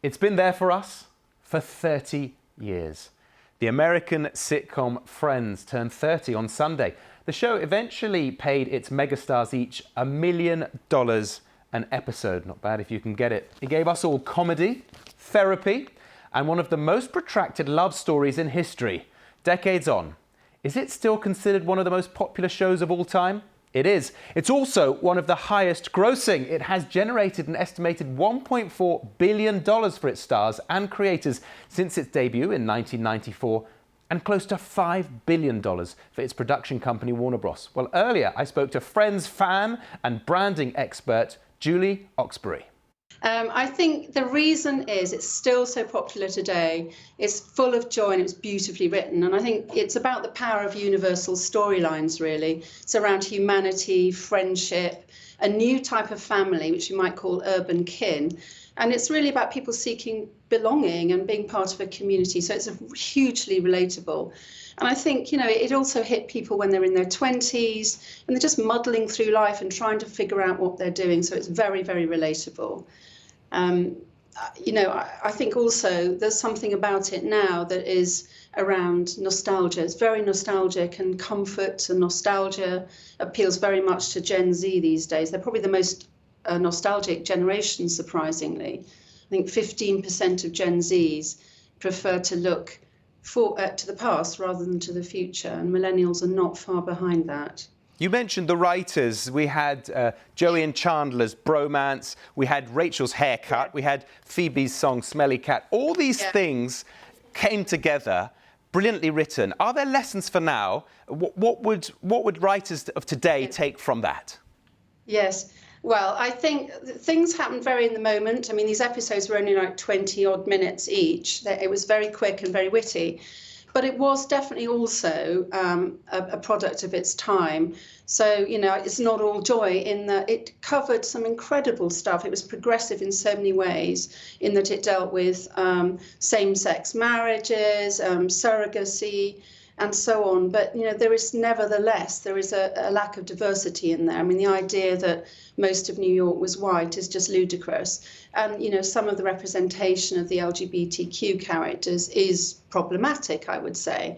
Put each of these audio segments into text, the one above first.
It's been there for us for 30 years. The American sitcom Friends turned 30 on Sunday. The show eventually paid its megastars each $1 million an episode. Not bad if you can get it. It gave us all comedy, therapy, and one of the most protracted love stories in history. Decades on, is it still considered one of the most popular shows of all time? It is. It's also one of the highest grossing. It has generated an estimated $1.4 billion for its stars and creators since its debut in 1994, and close to $5 billion for its production company Warner Bros. Well, earlier I spoke to Friends fan and branding expert Julie Oxbury. I think the reason is it's still so popular today. It's full of joy and it's beautifully written. And I think it's about the power of universal storylines, really. It's around humanity, friendship, a new type of family, which you might call urban kin. And it's really about people seeking belonging and being part of a community. So it's hugely relatable. And I think, it also hit people when they're in their 20s and they're just muddling through life and trying to figure out what they're doing. So it's very, very relatable. I think also there's something about it now that is around nostalgia. It's very nostalgic, and comfort and nostalgia appeals very much to Gen Z these days. They're probably the most nostalgic generation, surprisingly. I think 15% of Gen Zs prefer to look to the past rather than to the future, and millennials are not far behind that. You mentioned the writers. We had Joey and Chandler's bromance, we had Rachel's haircut, we had Phoebe's song Smelly Cat. All these things came together, brilliantly written. Are there lessons for now? What would writers of today take from that? Yes. Well, I think things happened very in the moment. I mean, these episodes were only like 20-odd minutes each. It was very quick and very witty. But it was definitely also a product of its time. So, it's not all joy in that it covered some incredible stuff. It was progressive in so many ways, in that it dealt with same-sex marriages, surrogacy, and so on. But, there is nevertheless, a lack of diversity in there. I mean, the idea that most of New York was white is just ludicrous. And, some of the representation of the LGBTQ characters is problematic, I would say,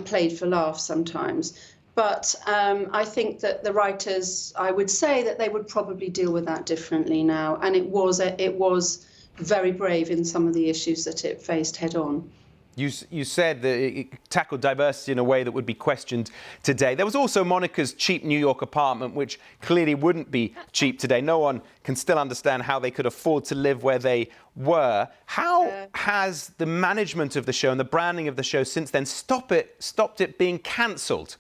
played for laughs sometimes. But I think that the writers, I would say that they would probably deal with that differently now. And it was very brave in some of the issues that it faced head on. You said that it tackled diversity in a way that would be questioned today. There was also Monica's cheap New York apartment, which clearly wouldn't be cheap today. No one can still understand how they could afford to live where they were. How has the management of the show and the branding of the show since then stopped it being cancelled?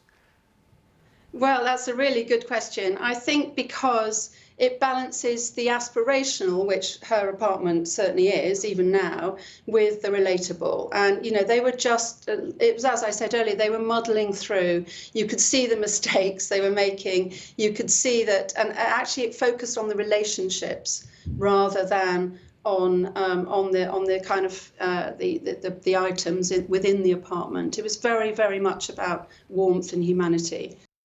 Well, that's a really good question. I think because it balances the aspirational, which her apartment certainly is, even now, with the relatable. And, they were it was, as I said earlier, they were muddling through. You could see the mistakes they were making. You could see that, and actually it focused on the relationships rather than on the kind of the items within the apartment. It was very, very much about warmth and humanity.